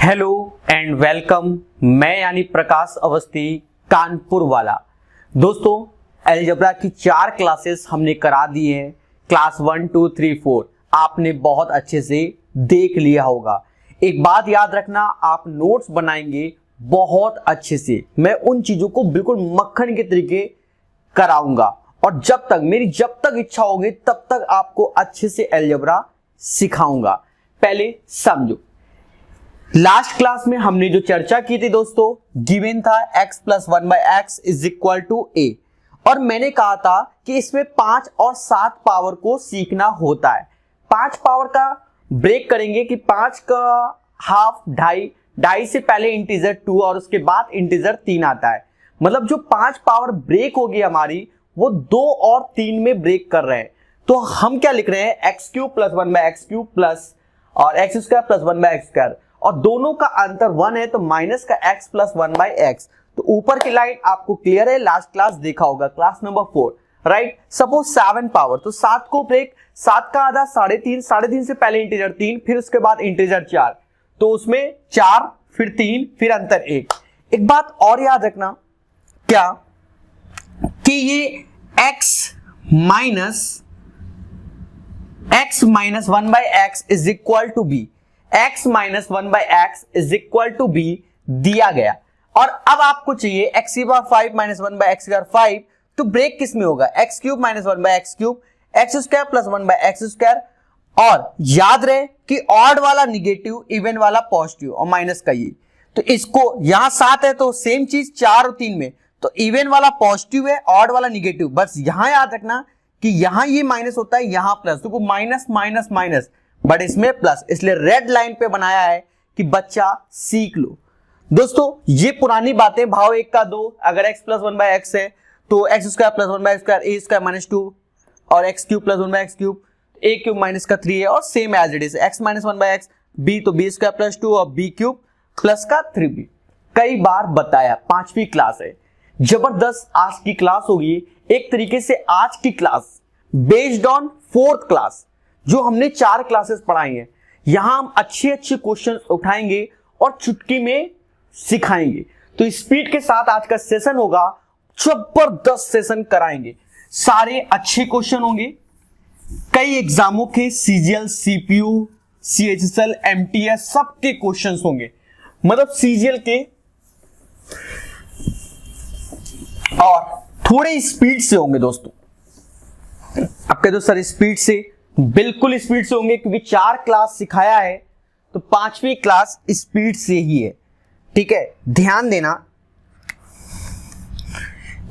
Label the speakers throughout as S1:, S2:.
S1: Hello and welcome. मैं यानी प्रकाश अवस्थी कानपुर वाला। दोस्तों, अलजेब्रा की 4 क्लासेस हमने करा दी हैं। क्लास 1, 2, 3, 4 आपने बहुत अच्छे से देख लिया होगा। एक बात याद रखना, आप नोट्स बनाएंगे बहुत अच्छे से। मैं उन चीजों को बिल्कुल मक्खन के तरीके कराऊंगा और जब तक इच्छा होगी तब तक आपको अच्छे से अलजेब्रा सिखाऊंगा। पहले समझो, लास्ट क्लास में हमने जो चर्चा की थी दोस्तों, गिवन था x plus 1/x is equal to a, और मैंने कहा था कि इसमें 5 और 7 पावर को सीखना होता है। 5 पावर का ब्रेक करेंगे कि 5 का हाफ ढाई से पहले इंटीजर 2 और उसके बाद इंटीजर 3 आता है। मतलब जो 5 पावर ब्रेक होगी हमारी वो 2 और 3 में ब्रेक कर रहे हैं। तो हम क्या लिख रहे हैं, x³ प्लस 1/x³ प्लस और x² प्लस 1/x², और दोनों का अंतर 1 है तो माइनस का x प्लस 1/x। तो ऊपर की लाइन आपको क्लियर है, लास्ट क्लास देखा होगा, class number 4, right. Suppose 7 power, तो 7 को ब्रेक, 7 का आधा 3.5 से पहले इंटीजर 3, फिर उसके बाद इंटीजर 4, तो उसमें 4 फिर 3 फिर अंतर 1। एक बात और याद रखना, क्या कि ये x minus 1/x is equal to b, x minus 1/x is equal to b दिया गया। और अब आपको चाहिए x⁵ माइनस 1/x², तो ब्रेक किस में होगा, x³ minus 1/x³, x² plus 1/x²। और याद रहे कि ऑड वाला निगेटिव, इवन वाला पॉजिटिव, और माइनस का ये, तो इसको यहां 7 है तो सेम चीज 4 और 3 में, तो इवन वाला पॉजिटिव है, ऑड वाला निगेटिव। बस यहां याद रखना कि यहां ये माइनस होता है, यहां प्लस, तो माइनस माइनस माइनस, बट इसमें प्लस, इसलिए रेड लाइन पे बनाया है कि बच्चा सीख लो। दोस्तों, ये पुरानी बातें, भाव 1 का 2, अगर x प्लस 1/x है तो x² plus 1/x², a² minus 2, और x³ plus 1/x³, a³ minus का 3 है, और same as it is x minus 1/x, b तो b² प्लस 2 और b³ प्लस का 3b। कई बार बताया, 5वीं क्लास है, जबरदस्त आज की क्लास होगी। एक तरीके से आज की class based on 4th class जो हमने 4 क्लासेस पढ़ाई हैं, यहां हम अच्छे क्वेश्चन उठाएंगे और चुटकी में सिखाएंगे। तो स्पीड के साथ आज का सेशन होगा, जबरदस्त सेशन कराएंगे, सारे अच्छे क्वेश्चन होंगे। कई एग्जामों के सीजीएल, सीपीयू, सीएचएसएल, एमटीएस सबके क्वेश्चंस होंगे, मतलब सीजीएल के, और थोड़े स्पीड से होंगे दोस्तों। अब कह दो सर स्पीड से, बिल्कुल स्पीड से होंगे, क्योंकि 4 क्लास सिखाया है तो 5वीं क्लास स्पीड से ही है, ठीक है। ध्यान देना,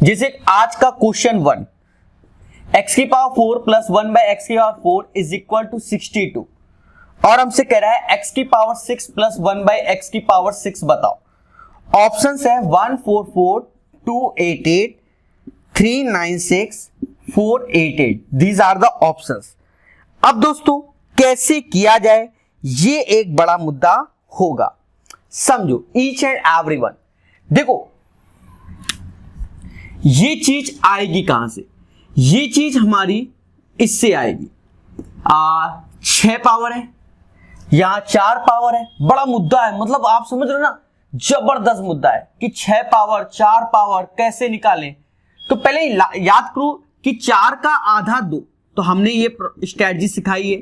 S1: जैसे आज का question 1, x⁴ plus 1/x⁴ is equal to 62, और हमसे कह रहा है x�๖ प्लस 1/x⁶ बताओ। ऑप्शंस है 144, 288, 396, 488, दीज आर द ऑप्शंस। अब दोस्तों, कैसे किया जाए, ये एक बड़ा मुद्दा होगा। समझो, ईच एंड एवरीवन, देखो ये चीज आएगी कहां से, ये चीज हमारी इससे आएगी। 6 पावर है, यहां 4 पावर है, बड़ा मुद्दा है, मतलब आप समझ रहे हो ना, जबरदस्त मुद्दा है कि 6 पावर 4 पावर कैसे निकालें। तो पहले याद करो कि 4 का आधा 2, तो हमने ये स्ट्रेटजी सिखाई है।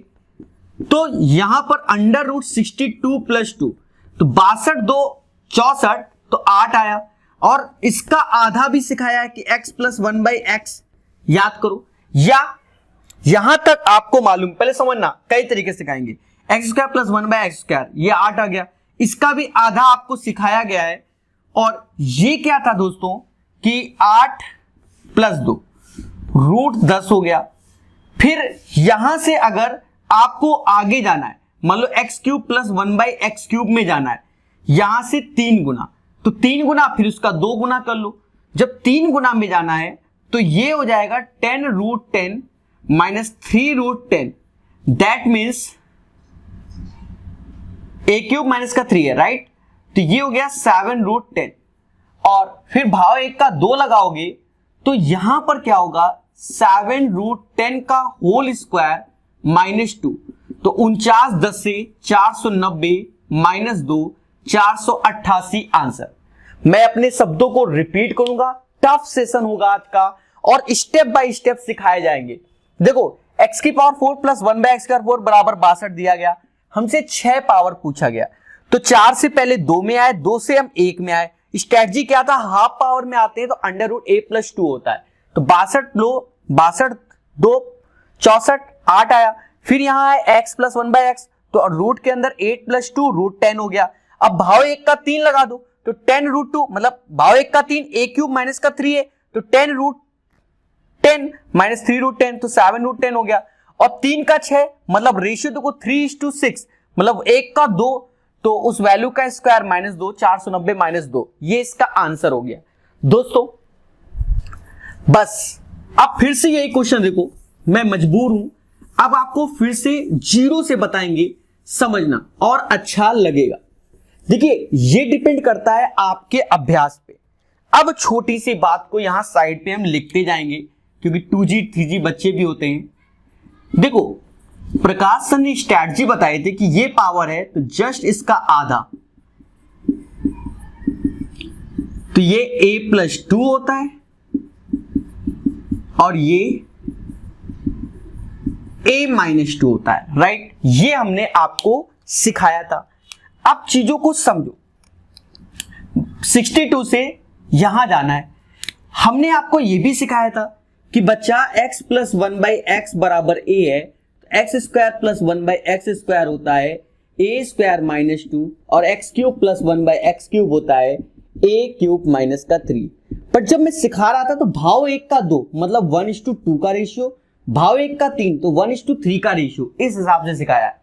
S1: तो यहां पर √62 प्लस 2, तो 62 2 64, तो 8 आया। और इसका आधा भी सिखाया है कि x प्लस 1/x, याद करो, या यहां तक आपको मालूम, पहले समझना, कई तरीके सिखाएंगे। x² प्लस 1/x², ये 8 आ गया, इसका भी आधा आपको सिखाया गया है। और ये क्या था दोस्तों कि 8 प्लस 2 √10 हो गया। फिर यहां से अगर आपको आगे जाना है, मान लो x³ प्लस 1/x³ में जाना है, यहां से 3 गुना, तो 3 गुना फिर उसका 2 गुना कर लो। जब 3 गुना में जाना है तो ये हो जाएगा 10√10 minus 3√10, that means a³ minus का 3 है, राइट। तो ये हो गया 7√10, और फिर भाव 1 का 2 लगाओगे तो यहां पर क्या होगा, 7√10 का होल स्क्वायर माइनस 2, तो 49 10 से 490 माइनस 2, 488 आंसर। मैं अपने शब्दों को रिपीट करूंगा, टफ सेशन होगा आज का और स्टेप बाय स्टेप सिखाए जाएंगे। देखो x की power 4 plus 1 by x square 4 बराबर 62 दिया गया, हमसे 6 पावर पूछा गया, तो 4 से पहले 2 में आए, 2 से हम 1 में आए। स्ट्रेटजी क्या था, हाफ पावर में आते हैं तो अंडर रूट a प्लस 2 होता है, तो 62 2 64 8 आया। फिर यहां है x प्लस 1 बाय एक्स, तो रूट के अंदर 8 प्लस 2 रूट 10 हो गया। अब भाव 1 का 3 लगा दो, तो 10 रूट 2 मतलब भाव 1 का 3 a क्यूब माइनस का 3 है, तो 10 रूट 10 माइनस 3 रूट 10, तो 7 रूट 10 हो गया। और 3 का 6 मतलब रेशियो देखो 3:6 मतलब 1 का 2, तो उस वैल्यू का स्क्वायर माइनस 2, 490 माइनस 2, ये इसका आंसर हो गया दोस्तों। बस अब फिर से यही क्वेश्चन देखो, मैं मजबूर हूं, अब आपको फिर से जीरो से बताएंगे, समझना और अच्छा लगेगा। देखिए ये डिपेंड करता है आपके अभ्यास पे। अब छोटी सी बात को यहां साइड पे हम लिखते जाएंगे क्योंकि 2G 3G बच्चे भी होते हैं। देखो प्रकाश सर ने स्ट्रैटेजी बताए थे कि ये पावर है तो जस्ट इसका आधा, तो ये a प्लस 2 होता है और ये a माइनस 2 होता है, राइट। ये हमने आपको सिखाया था। अब चीजों को समझो, 62 से यहां जाना है। हमने आपको यह भी सिखाया था कि बच्चा x प्लस 1 बाई एक्स बराबर a है, तो x square plus 1 by x square होता है a स्क्वायर माइनस 2 और x cube plus 1 by x cube होता है a क्यूब माइनस का 3। पर जब मैं सिखा रहा था तो भाव 1 का 2 मतलब 1:2 का रेशियो, भाव 1 का 3 तो 1:3 का रेशियो, इस हिसाब से सिखाया है,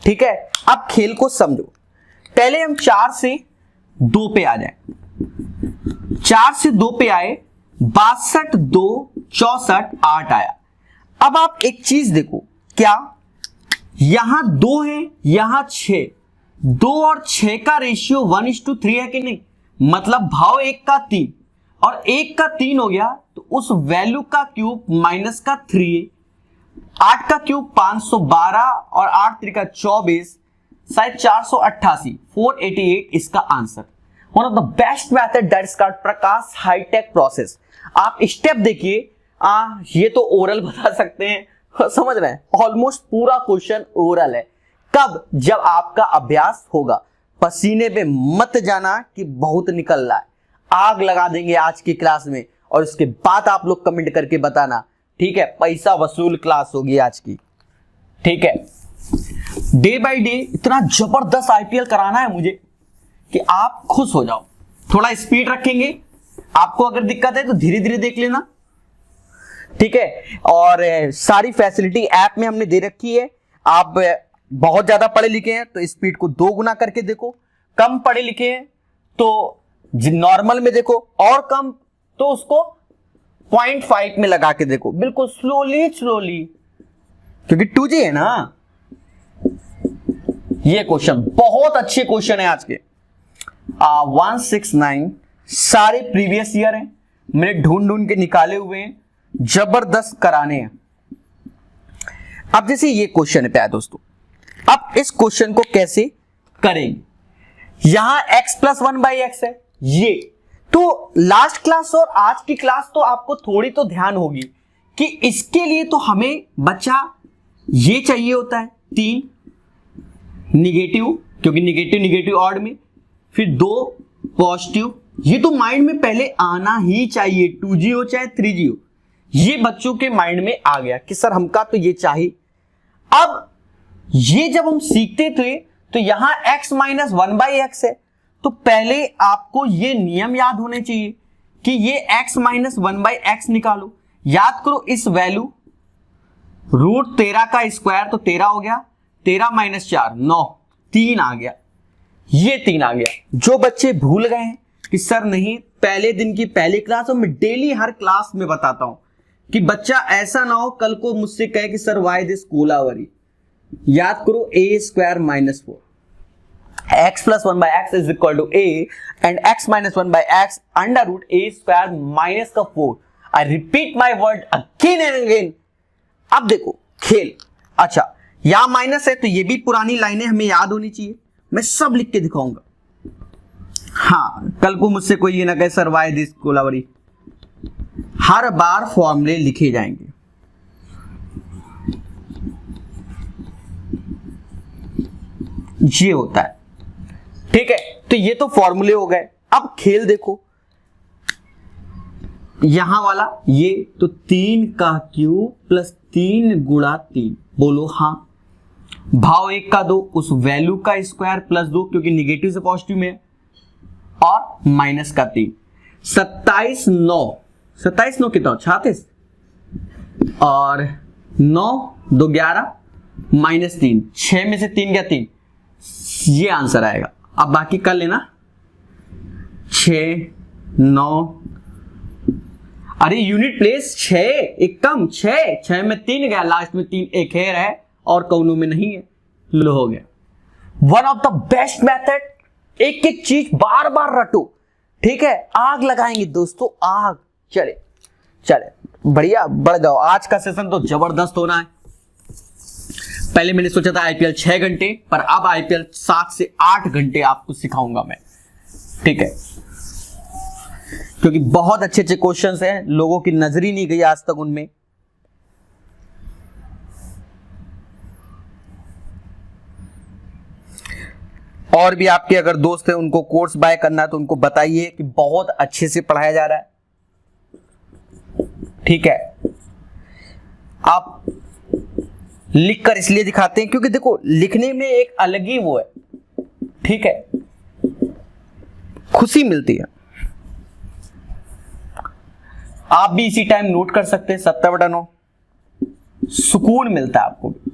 S1: ठीक है। अब खेल को समझो, पहले हम 4 से 2 पे आ जाए। 4 से 2 पे आए, 62 2 64 8 आया। अब आप एक चीज देखो, क्या यहां 2 है यहां 6, 2 और 6 का रेशियो 1:3 है कि नहीं, मतलब भाव 1 का 3 और 1 का 3 हो गया, तो उस वैल्यू का क्यूब माइनस का 3, 8 का क्यूब 512 और 8 3 का 24, शायद 488 488 इसका answer. One of the best method that is called Prakash hitech process. आप स्टेप देखिए, ये तो ओरल बता सकते हैं, समझ रहे हैं, ऑलमोस्ट पूरा क्वेश्चन ओरल है। कब, जब आपका अभ्यास होगा। पसीने पे मत जाना कि बहुत निकल रहा है, आग लगा देंगे आज की क्लास में और उसके बाद आप लोग कमेंट करके बताना, ठीक है। पैसा वसूल क्लास होगी आज की, ठीक है। डे बाय डे इतना जबरदस्त आईपीएल कराना है मुझे कि आप खुश हो जाओ। थोड़ा स्पीड रखेंगे, आपको अगर दिक्कत है तो धीरे धीरे देख लेना, ठीक है। और सारी फैसिलिटी ऐप में हमने दे रखी है। आप बहुत ज्यादा पढ़े लिखे हैं तो स्पीड को 2 गुना करके देखो, कम पढ़े लिखे हैं तो नॉर्मल में देखो, और कम तो उसको 0.5 में लगा के देखो, बिल्कुल स्लोली स्लोली, क्योंकि 2G है ना। ये क्वेश्चन बहुत अच्छे क्वेश्चन है आज के। 169 सारे प्रीवियस ईयर हैं, मैंने ढूंढ ढूंढ के निकाले हुए हैं, जबरदस्त कराने हैं। अब जैसे ये क्वेश्चन पे आया दोस्तों, अब इस क्वेश्चन को कैसे करेंगे। यहां x प्लस 1 बाई एक्स है, ये तो लास्ट क्लास और आज की क्लास तो आपको थोड़ी तो ध्यान होगी कि इसके लिए तो हमें बच्चा ये चाहिए होता है 3 निगेटिव, क्योंकि निगेटिव निगेटिव ऑड में, फिर 2 पॉजिटिव, ये तो माइंड में पहले आना ही चाहिए, 2G हो चाहे 3G हो। ये बच्चों के माइंड में आ गया कि सर हमका तो ये चाहिए। अब ये जब हम सीखते थे तो यहां x माइनस 1 बाई एक्स है, तो पहले आपको ये नियम याद होने चाहिए कि ये x माइनस 1 बाई एक्स निकालो। याद करो इस वैल्यू रूट 13 का स्क्वायर तो 13 हो गया, 13 माइनस 4 9, 3 आ गया, ये 3 आ गया। जो बच्चे भूल गए हैं कि सर नहीं, पहले दिन की पहली क्लास और मैं डेली हर क्लास में बताता हूं कि बच्चा ऐसा ना हो कल को मुझसे कहे कि सर वाई दिस कोलावरी। याद करो a square minus 4, x plus 1 by x is equal to a and x minus 1 by x under root a square minus का 4। I repeat my word again and again. अब देखो खेल, अच्छा यहां minus है तो ये भी पुरानी लाइनें हमें याद होनी चाहिए, मैं सब लिख के दिखाऊंगा। कल को मुझसे कोई ये ना कहे सर व्हाई दिस कोलावरी, हर बार फॉर्मूले लिखे जाएंगे। ये होता है, ठीक है। तो ये तो फॉर्मूले हो गए। अब खेल देखो, यहां वाला ये तो 3 का क्यूब प्लस 3 गुणा 3, बोलो हाँ। भाव 1 का 2, उस वैल्यू का स्क्वायर प्लस 2 क्योंकि निगेटिव से पॉजिटिव में है, और माइनस का 3। 27 9 कितना 36, और 9 2 11 माइनस 3, 6 में से 3 गया 3, ये आंसर आएगा। अब बाकी कर लेना 6 9, अरे यूनिट प्लेस 6, एक कम 6 में 3 गया, लास्ट में 3 एक हेर है और कौनों में नहीं है, लो हो गया। One of the best method, एक एक चीज बार बार रटो, ठीक है। आग लगाएंगे दोस्तों, आग। चले चले बढ़िया, बढ़ जाओ। आज का सेशन तो जबरदस्त होना है। पहले मैंने सोचा था आईपीएल 6 घंटे, पर अब आईपीएल 7 से 8 घंटे आपको सिखाऊंगा मैं, ठीक है। क्योंकि बहुत अच्छे अच्छे क्वेश्चंस हैं, लोगों की नजर ही नहीं गई आज तक उनमें। और भी आपके अगर दोस्त हैं उनको कोर्स बाय करना है तो उनको बताइए कि बहुत अच्छे से पढ़ाया जा रहा है, ठीक है। आप लिखकर इसलिए दिखाते हैं क्योंकि देखो लिखने में एक अलग ही वो है, ठीक है, खुशी मिलती है। आप भी इसी टाइम नोट कर सकते हैं 70/9, सुकून मिलता है आपको भी।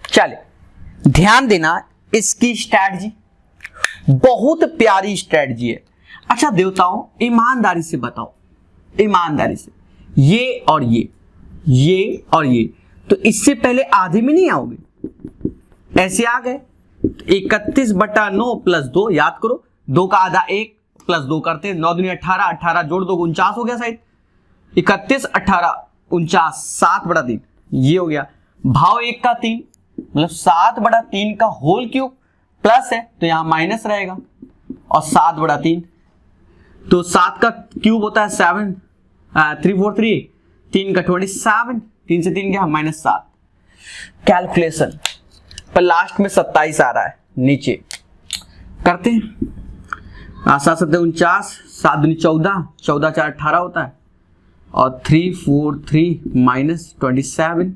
S1: चले ध्यान देना, इसकी स्ट्रैटेजी बहुत प्यारी स्ट्रैटेजी है। अच्छा देवताओं, ईमानदारी से बताओ, ईमानदारी से, ये और ये और ये, तो इससे पहले आधे में नहीं आओगे, ऐसे आ गए। 31/9 प्लस 2, याद करो, 2 का आधा 1 प्लस 2 करते, 9 दूनी 18, 18 जोड़ 2 49 हो गया शायद, 31 18 49, 7/3 ये हो गया। भाव 1 का 3 मतलब 7/3 का होल क्यूब, प्लस है तो यहां माइनस रहेगा, और 7/3, तो 7 का क्यूब होता है 7, 3 4 3, 3 का 27, 3 से 3 गया -7। कैलकुलेशन पर लास्ट में 27 आ रहा है, नीचे करते हैं। 7 7 49, 7 दूनी 14, 14 4 18 होता है, और 3 4 3 -27,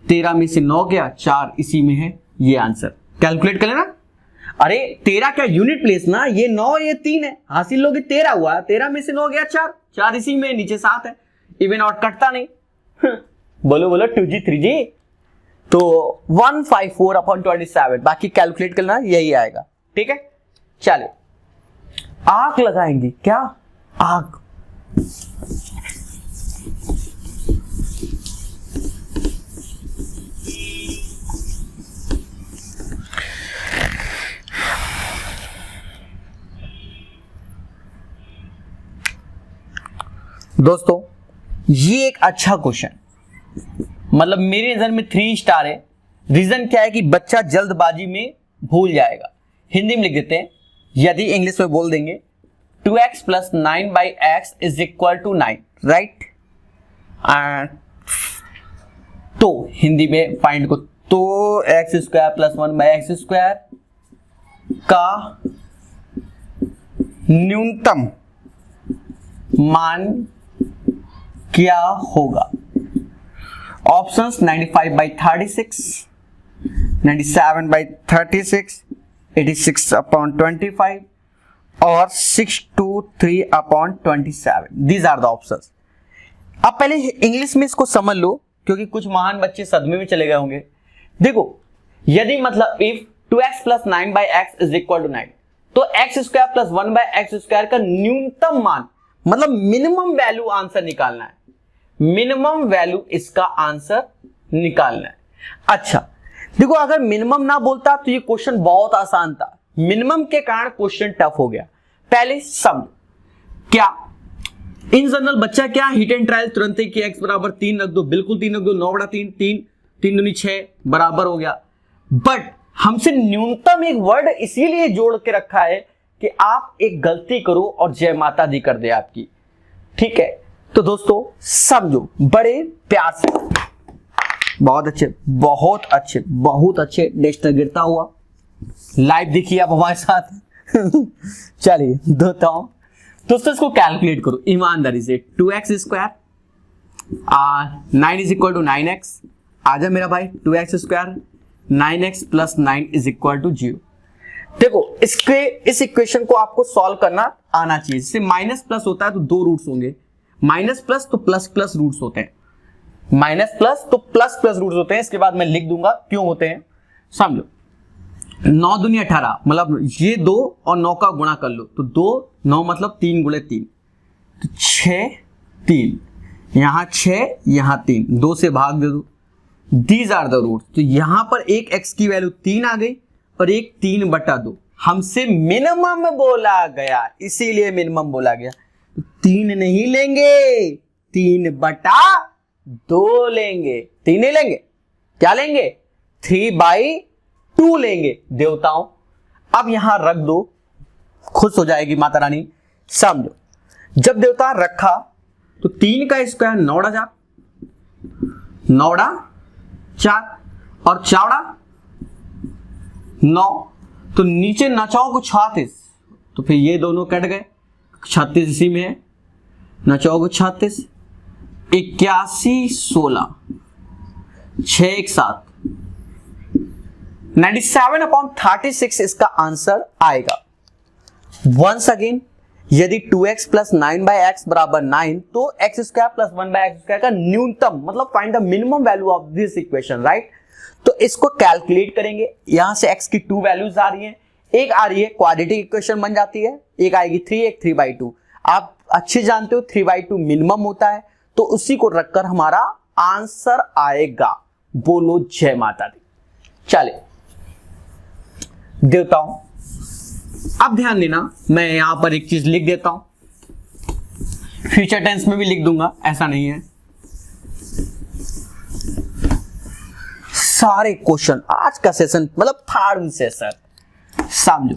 S1: 13 में से 9 गया, 4 इसी में है, ये आंसर। कैलकुलेट कर लेना। अरे 13 क्या यूनिट प्लेस ना, ये 9 ये 3 है, हासिल लोगे 13 हुआ, 13 में से 9 गया 4, 4 इसी में, नीचे 7 है, इवन और कटता नहीं। बोलो बोलो 2G 3G, तो 154/27, बाकी कैलकुलेट करना यही आएगा, ठीक है। चलिए आग लगाएंगे, क्या आग। दोस्तों ये एक अच्छा क्वेश्चन, मतलब मेरी नजर में 3 स्टार है। रीजन क्या है कि बच्चा जल्दबाजी में भूल जाएगा। हिंदी में लिख देते हैं, यदि इंग्लिश में बोल देंगे 2x + 9/x = 9, राइट। तो हिंदी में फाइंड को, तो x² + 1/x² का न्यूनतम मान क्या होगा। ऑप्शंस 95/36, 97/36, 86/25 और 623/27। These are the options. अब पहले इंग्लिश में इसको समझ लो, क्योंकि कुछ महान बच्चे सदमे में चले गए होंगे। देखो यदि मतलब इफ 2x + 9/x = 9, तो x² + 1/x² का न्यूनतम मान, मतलब मिनिमम वैल्यू आंसर निकालना है, मिनिमम वैल्यू इसका आंसर निकालना है। अच्छा देखो, अगर मिनिमम ना बोलता तो ये क्वेश्चन बहुत आसान था, मिनिमम के कारण क्वेश्चन टफ हो गया। पहले सम, क्या इन जनरल बच्चा क्या हिट एंड ट्रायल तुरंत ही कि x = 3 रख दो, बिल्कुल 3 रख दो, 9/3 3, 3 दूनी 6 बराबर हो गया। बट हमसे न्यूनतम एक वर्ड इसीलिए जोड़ के रखा है कि आप एक गलती करो और जय माता दी कर दे आपकी, ठीक है। तो दोस्तों समझो बड़े प्यार से, बहुत अच्छे बहुत अच्छे बहुत अच्छे, डिस्टर गिरता हुआ लाइव देखिए आप हमारे साथ चलिए दोस्तों इसको कैलकुलेट करो ईमानदारी से। 2x square 9 is equal to 9x, आजा मेरा भाई 2x square 9x plus 9 is equal to 0। देखो इस इक्वेशन को आपको सॉल्व करना आना चाहिए। जैसे माइनस प्लस होता है तो 2 रूट्स होंगे, माइनस प्लस तो प्लस प्लस रूट्स होते हैं, माइनस प्लस तो प्लस प्लस रूट्स होते हैं। इसके बाद मैं लिख दूंगा क्यों होते हैं, समझो। 9 दूनी 18, मतलब ये 2 और 9 का गुणा कर लो तो 2 9 मतलब 3 गुणे 3 तो 6 3, यहां 6 यहां 3, 2 से भाग दे दो। These are the roots. तो यहां पर एक x की वैल्यू 3 आ गई और एक 3/2 हमसे मिनिमम बोला गया, इसीलिए मिनिमम बोला गया। तो 3 नहीं लेंगे, 3/2 लेंगे, 3 नहीं लेंगे, क्या लेंगे 3/2 लेंगे देवताओं। अब यहां रख दो, खुश हो जाएगी माता रानी। समझो जब देवता रखा तो 3 का स्क्वायर 9,000, 9×4 और चौड़ा 9, तो नीचे नचाओ को 36, तो फिर ये दोनों कट गए, 36 इसी में है, नचाओ को 36, 81 16 6 1 7, 97/36 इसका आंसर आएगा। वंस अगेन यदि 2x प्लस 9/x बराबर 9 तो x square plus 1/x square का न्यूनतम मतलब find the minimum value of this equation, right. तो इसको कैलकुलेट करेंगे। यहां से x की 2 वैल्यूज आ रही हैं, एक आ रही है क्वाड्रेटिक इक्वेशन बन जाती है, एक आएगी 3, एक 3/2। आप अच्छे जानते हो 3/2 मिनिमम होता है, तो उसी को रखकर हमारा आंसर आएगा। बोलो जय माता दी। चले देवताओं अब ध्यान देना, मैं यहां पर एक चीज लिख देता हूं, फ्यूचर टेंस में भी लिख दूंगा, ऐसा नहीं है। सारे क्वेश्चन आज का सेशन मतलब थर्ड सेशन समझो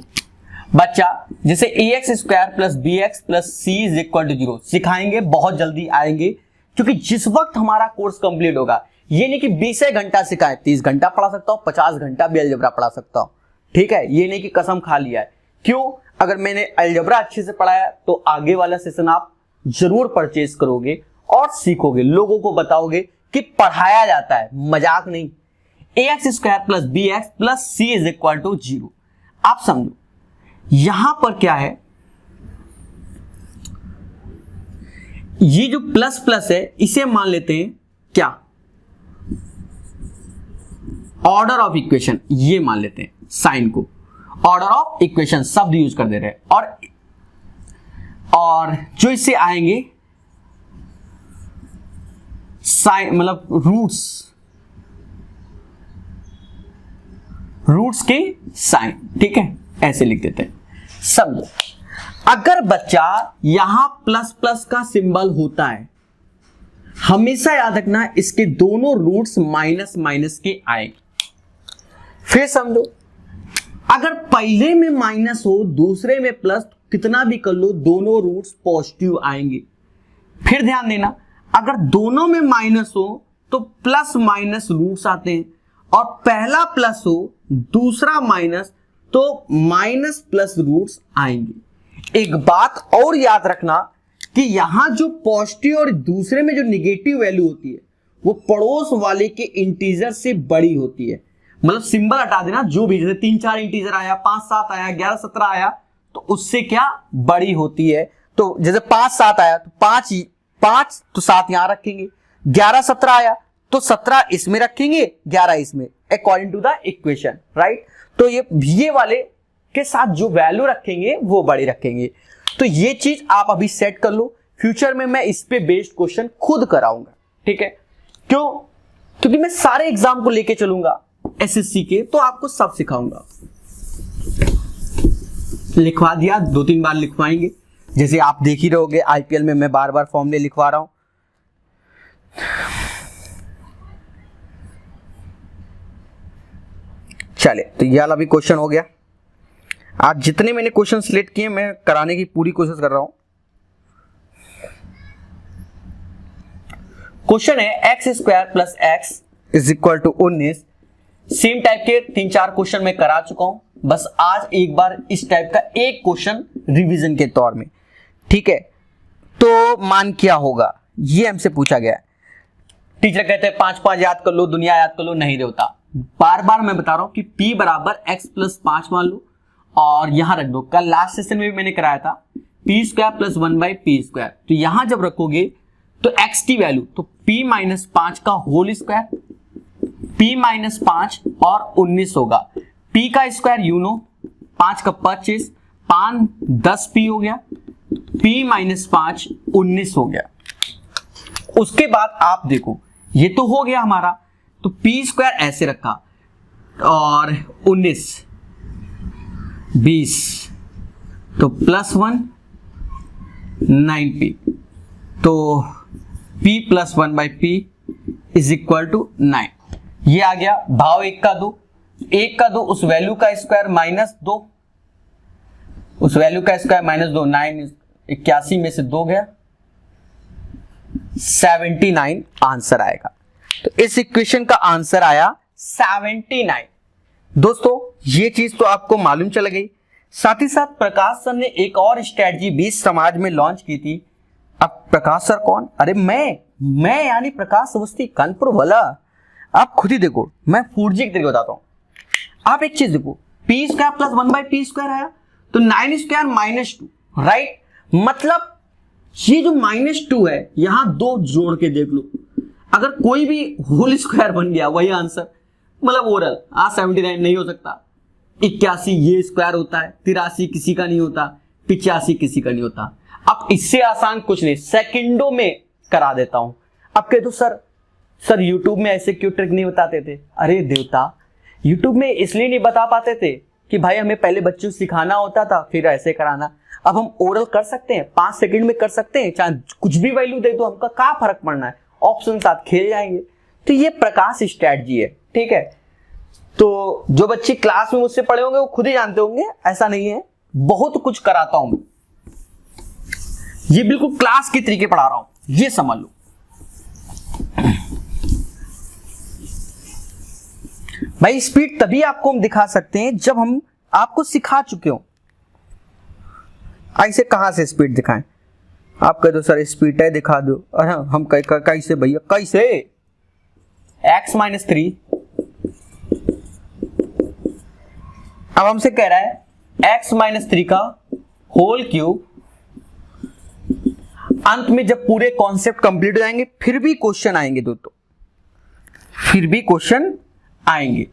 S1: बच्चा। जैसे ax square plus bx plus c is equal to 0 सिखाएंगे, बहुत जल्दी आएंगे, क्योंकि जिस वक्त हमारा कोर्स कंप्लीट होगा, ये नहीं कि 20 घंटा सिखाएं, 30 घंटा पढ़ा सकता हूं, 50 घंटा भी अलजेब्रा पढ़ा सकता हूं, ठीक है। ये नहीं कि कसम खा लिया है। क्यों? अगर मैंने अलजेब्रा अच्छे से पढ़ाया तो आगे वाला सेशन आप जरूर परचेज करोगे और सीखोगे, लोगों को बताओगे कि पढ़ाया जाता है, मजाक नहीं। ax square plus bx plus c is equal to 0। आप समझो यहां पर क्या है, ये जो प्लस प्लस है इसे मान लेते हैं क्या, ऑर्डर ऑफ इक्वेशन, ये मान लेते हैं साइन को ऑर्डर ऑफ इक्वेशन शब्द यूज कर दे रहे हैं। और जो इससे आएंगे साइन मतलब रूट्स के साइन, ठीक है, ऐसे लिख देते हैं। समझो अगर बच्चा यहां प्लस प्लस का सिंबल होता है, हमेशा याद रखना इसके दोनों रूट्स माइनस माइनस के आएंगे। फिर समझो अगर पहले में माइनस हो दूसरे में प्लस, तो कितना भी कर लो दोनों रूट्स पॉजिटिव आएंगे। फिर ध्यान देना अगर दोनों में माइनस हो तो प्लस माइनस रूट्स आते हैं, और पहला प्लस हो दूसरा माइनस तो माइनस प्लस रूट्स आएंगे। एक बात और याद रखना कि यहां जो पॉजिटिव और दूसरे में जो निगेटिव वैल्यू होती है वो पड़ोस वाले के इंटीजर से बड़ी होती है। मतलब सिंबल हटा देना, जो भी जैसे 3 4 इंटीजर आया, 5 7 आया, 11 17 आया, तो उससे क्या बड़ी होती है। तो जैसे 5 7 आया तो 5 तो 7 यहां रखेंगे, 11 17 आया तो 17 इसमें रखेंगे, 11 इसमें, according to the equation, right. तो ये वाले के साथ जो वैल्यू रखेंगे वो बड़ी रखेंगे। तो ये चीज आप अभी सेट कर लो, फ्यूचर में मैं इस पे बेस्ड क्वेश्चन खुद कराऊंगा, ठीक है। क्यों? क्योंकि मैं सारे एग्जाम को लेके चलूंगा एसएससी के, तो आपको सब सिखाऊंगा। लिखवा दिया, 2-3 बार लिखवाएंगे, जैसे आप देख ही रहोगे आईपीएल में मैं बार बार फॉर्मूले लिखवा रहा हूं। चले, तो ये वाला भी क्वेश्चन हो गया। आज जितने मैंने क्वेश्चन सिलेक्ट किए मैं कराने की पूरी कोशिश कर रहा हूं। क्वेश्चन है x square plus x is equal to 19। Same type के 3-4 क्वेश्चन मैं करा चुका हूं, बस आज एक बार इस टाइप का एक क्वेश्चन रिवीजन के तौर में, ठीक है। तो मान क्या होगा ये हमसे पूछा गया है। टीचर कहते हैं 5-5 याद कर लो, दुनिया याद कर लो, नहीं होता। बार बार मैं बता रहा हूं कि p बराबर x प्लस 5 मान लो और यहां रख दो। कल लास्ट सेशन में भी मैंने कराया था p square plus 1/p square. तो यहां जब रखोगे तो x की वैल्यू तो p माइनस 5 का होल स्क्वायर, p माइनस 5 और 19 होगा। p का स्क्वायर यू नो 5 का 25, 5 10p हो गया, p माइनस 5 19 हो गया। उसके बाद आप देखो ये तो हो गया हमारा, तो p स्क्वायर ऐसे रखा और 19 20 तो प्लस 1 9p, तो p plus 1/p is equal to 9। ये आ गया भाव 1 का 2, 1 का 2 उस वैल्यू का स्क्वायर माइनस 2, उस वैल्यू का स्क्वायर माइनस 2, 9 81 में से 2 गया 79 आंसर आएगा। तो इस इक्वेशन का आंसर आया 79। दोस्तों ये चीज तो आपको मालूम चल गई। साथ ही साथ प्रकाश सर ने एक और स्ट्रेटजी भी समाज में लॉन्च की थी। अब प्रकाश सर कौन? अरे मैं यानी प्रकाश अवस्थी कानपुर वाला। आप खुद ही देखो, मैं 4G के तरीके बताता हूं। आप एक चीज देखो, p square plus 1/p square आया तो 9 स्क्वायर माइनस 2, राइट। मतलब ये जो -2 है यहां 2 जोड़ के देख लो, अगर कोई भी होल स्क्वायर बन गया वही आंसर। मतलब ओरल 79 नहीं हो सकता, 81 ये स्क्वायर होता है, 83 किसी का नहीं होता, 85 किसी का नहीं होता। अब इससे आसान कुछ नहीं, सेकंडों में करा देता हूं। अब कह दो सर यूट्यूब में ऐसे क्यों ट्रिक नहीं बताते थे? अरे देवता, यूट्यूब में इसलिए नहीं बता पाते थे कि भाई हमें पहले बच्चों को सिखाना होता था फिर ऐसे कराना। अब हम ओरल कर सकते हैं, 5 सेकंड में कर सकते हैं, चाहे कुछ भी वैल्यू दे दो, हमका क्या फर्क पड़ना है, ऑप्शन साथ खेल जाएंगे। तो ये प्रकाश स्ट्रेटजी है, ठीक है। तो जो बच्चे क्लास में मुझसे पढ़े होंगे वो खुद ही जानते होंगे, ऐसा नहीं है, बहुत कुछ कराता हूं मैं। ये बिल्कुल क्लास के तरीके पढ़ा रहा हूं, ये समझ लो। भाई स्पीड तभी आपको हम दिखा सकते हैं जब हम आपको सिखा चुके हो। ऐसे कहां से स्पीड दिखाएं? आप कह दो सर स्पीड है दिखा दो। अरे हम कैसे भैया, कैसे? x-3 अब हमसे कह रहा है x-3 का होल क्यूब। अंत में जब पूरे कॉन्सेप्ट कंप्लीट हो जाएंगे फिर भी क्वेश्चन आएंगे दोस्तों, फिर भी क्वेश्चन आएंगे।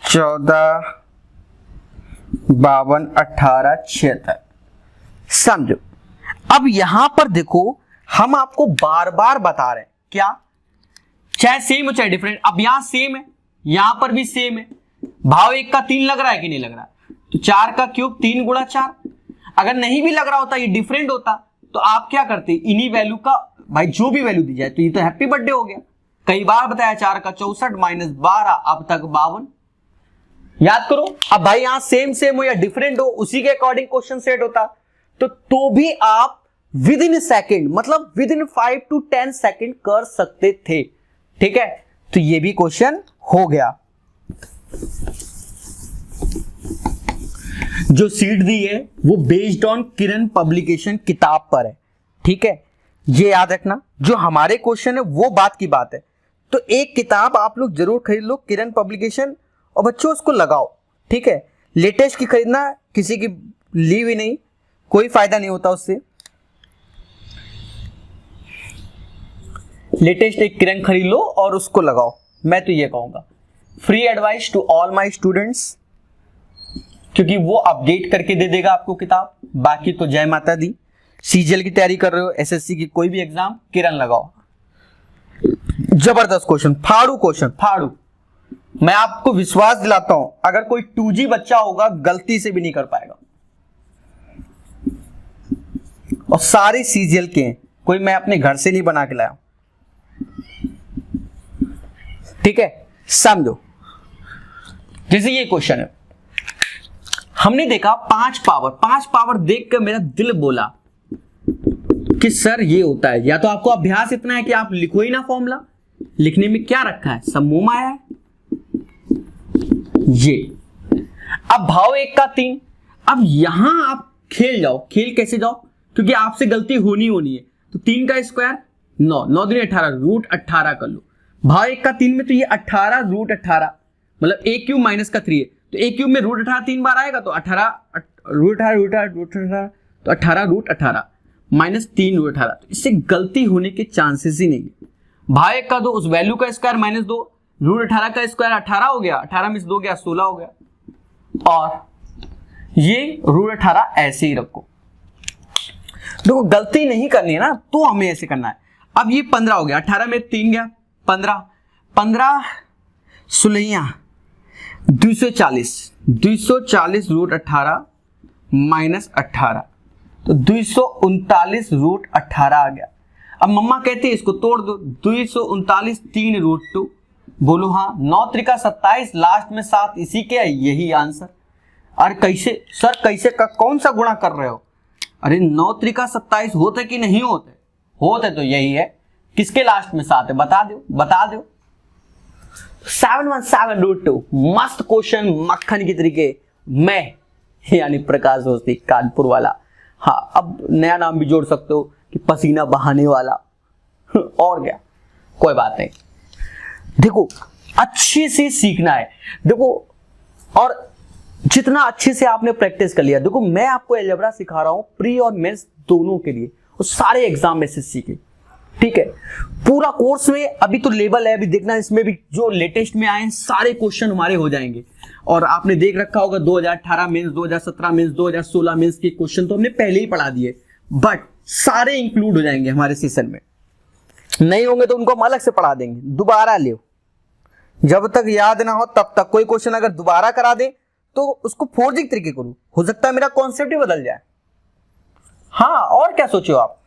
S1: 14 52 18 76 समझो। अब यहां पर देखो हम आपको बार बार बता रहे हैं क्या, चाहे सेम हो चाहे डिफरेंट। अब यहां सेम है, यहां पर भी सेम है। भाव 1 का 3 लग रहा है कि नहीं लग रहा? तो 4 का क्यूब 3 गुणा 4। अगर नहीं भी लग रहा होता, ये डिफरेंट होता, तो आप क्या करते? इन्हीं वैल्यू का भाई जो भी वैल्यू दी जाए, तो ये तो हैप्पी बर्थडे हो गया। कई बार बताया 4 का 64 माइनस 12 अब तक 52। याद करो। अब भाई यहां सेम हो या डिफरेंट हो, उसी के अकॉर्डिंग क्वेश्चन सेट होता। तो भी आप विद इन सेकेंड, मतलब विद इन 5 to 10 सेकेंड कर सकते थे, ठीक है। तो ये भी क्वेश्चन हो गया। जो सीट दी है वो बेस्ड ऑन किरण पब्लिकेशन किताब पर है, ठीक है। ये याद रखना, जो हमारे क्वेश्चन है वो बात की बात है। तो एक किताब आप लोग जरूर खरीद लो, किरण पब्लिकेशन, और बच्चों उसको लगाओ, ठीक है। लेटेस्ट की खरीदना किसी की ली हुई नहीं, कोई फायदा नहीं होता उससे। लेटेस्ट एक किरण खरीद लो और उसको लगाओ। मैं तो ये कहूंगा free advice to all my students, क्योंकि वो अपडेट करके दे देगा आपको किताब। बाकी तो जय माता दी। सीजीएल की तैयारी कर रहे हो, एसएससी की कोई भी एग्जाम, किरण लगाओ। जबरदस्त क्वेश्चन, फाड़ू क्वेश्चन, फाड़ू। मैं आपको विश्वास दिलाता हूं, अगर कोई 2G बच्चा होगा गलती से भी नहीं कर पाएगा। और सारे सीजीएल के हैं, कोई मैं अपने घर से नहीं बना के लाया, ठीक है। समझो जैसे ये क्वेश्चन है, हमने देखा 5 पावर देख कर मेरा दिल बोला कि सर ये होता है। या तो आपको अभ्यास इतना है कि आप लिखो ही ना फॉर्मूला, लिखने में क्या रखा है, समूह आया है ये। अब भाव 1 का 3, अब यहां आप खेल जाओ। खेल कैसे जाओ, क्योंकि आपसे गलती होनी है। तो 3 का स्क्वायर 9, 9 दूनी 18, रूट 18 कर लो। भाव 1 का 3 में तो ये 18 रूट 18, मतलब a क्यूब माइनस का 3 है, तो a क्यूब में रूट 18 3 बार आएगा, तो 18 रूट 18 तो 18 रूट 18 माइनस 3 रूट 18, तो इससे गलती होने के चांसेस ही नहीं है। भाव 1 का 2, उस वैल्यू का स्क्वायर माइनस 2, रूट 18 का स्क्वायर 18 हो गया, 18 में से 2 गया 16 हो गया, और ये रूट 18 ऐसे ही रखो। देखो गलती नहीं करनी है ना, तो हमें ऐसे करना है। अब ये 15 हो गया, 18 में 3 गया 15, 15 16 240 रूट 18 माइनस 18, तो 239 रूट 18 आ गया। अब मम्मा कहते हैं इसको तोड़ दो, 239 3 रूट 2, बोलो हाँ। 9 त्रिका 27, लास्ट में 7 इसी के है, यही आंसर। अरे कैसे सर, कैसे कौन सा गुणा कर रहे हो? अरे 9 त्रिका 27 होते कि नहीं होते? होते तो यही है। किसके लास्ट में 7 है, बता दो। 717 रूट 2, मस्त क्वेश्चन, मक्खन की तरीके। मैं यानी प्रकाश अवस्थी कानपुर वाला, हाँ अब नया नाम भी जोड़ सकते हो कि पसीना बहाने वाला, और क्या, कोई बात नहीं। देखो अच्छे से सीखना है, देखो, और जितना अच्छे से आपने प्रैक्टिस कर लिया। देखो मैं आपको अलजेब्रा सिखा रहा हूं प्री और मेंस दोनों के लिए, और सारे एग्जाम एसएससी के, ठीक है। पूरा कोर्स में अभी तो लेवल है, अभी देखना इसमें भी जो लेटेस्ट में आए हैं सारे क्वेश्चन हमारे हो जाएंगे। और आपने देख रखा होगा 2018 मेंस, 2017 मेंस, 2016 मेंस के क्वेश्चन तो हमने पहले ही पढ़ा दिए, बट सारे इंक्लूड हो जाएंगे हमारे सेशन में। नहीं होंगे तो उनको हम अलग से पढ़ा देंगे, दोबारा ले, जब तक याद ना हो तब तक। कोई क्वेश्चन अगर दोबारा करा दे तो उसको फोर्जिंग तरीके करूं, हो सकता है मेरा कॉन्सेप्ट ही बदल जाए। हाँ, और क्या सोचो आप,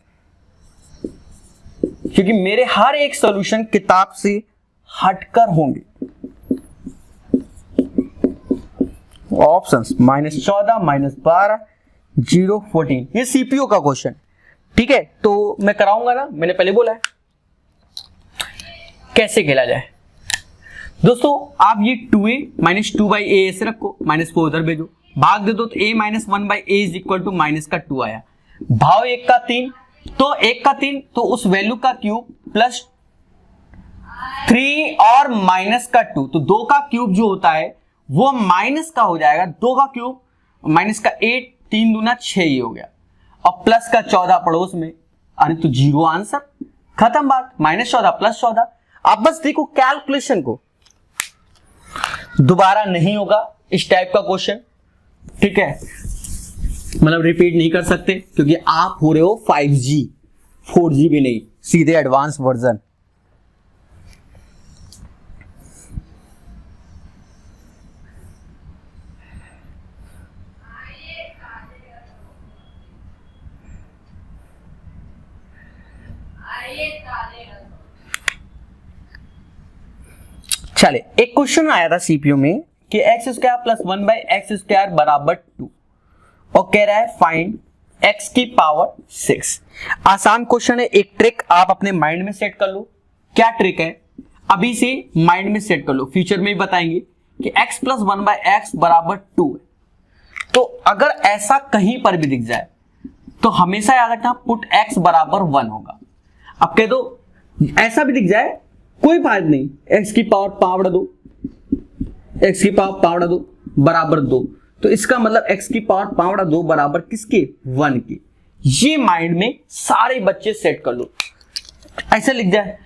S1: क्योंकि मेरे हर एक सॉल्यूशन किताब से हटकर होंगे। ऑप्शंस -14 -12 0 14, ये सीपीयू का क्वेश्चन, ठीक है। तो मैं कराऊंगा ना, मैंने पहले बोला है। कैसे खेला जाए दोस्तों, आप ये 2a माइनस 2/a ऐसे रखो, -4 उधर भेजो, भाग दे दो, तो a minus 1/a is equal to minus का 2 आया। भाव 1 का 3, तो 1 का 3 तो उस वैल्यू का क्यूब प्लस 3 और माइनस का 2, तो 2 का क्यूब जो होता है वो माइनस का हो जाएगा, 2 का क्यूब माइनस का 8, 3 दूना 6 ही हो गया, और प्लस का 14 पड़ोस में। अरे तो 0 आंसर, खत्म बात। -14 + 14, आप बस देखो कैलकुलेशन को, दोबारा नहीं होगा इस टाइप का क्वेश्चन, ठीक है। मतलब रिपीट नहीं कर सकते, क्योंकि आप हो रहे हो 5G, 4G भी नहीं, सीधे एडवांस वर्जन। चले, एक क्वेश्चन आया था सीपीयू में कि x² + 1/x² बराबर 2, और कह रहा है फाइंड x की पावर 6। आसान क्वेश्चन है, एक ट्रिक आप अपने माइंड में सेट कर लो। क्या ट्रिक है, अभी से माइंड में सेट कर लो, फ्यूचर में भी बताएंगे कि x + 1/x बराबर 2 है। तो अगर ऐसा कहीं पर भी दिख जाए तो हमेशा याद रखना पुट x बराबर 1 होगा। अब कह दो ऐसा भी दिख जाए, कोई फायदा नहीं, x की पावर पावड़ दो, x की पावर पावड़ दो बराबर 2, तो इसका मतलब x की पावर पावड़ 2 बराबर किसके, 1 के। ये माइंड में सारे बच्चे सेट कर लो। ऐसे लिख जाए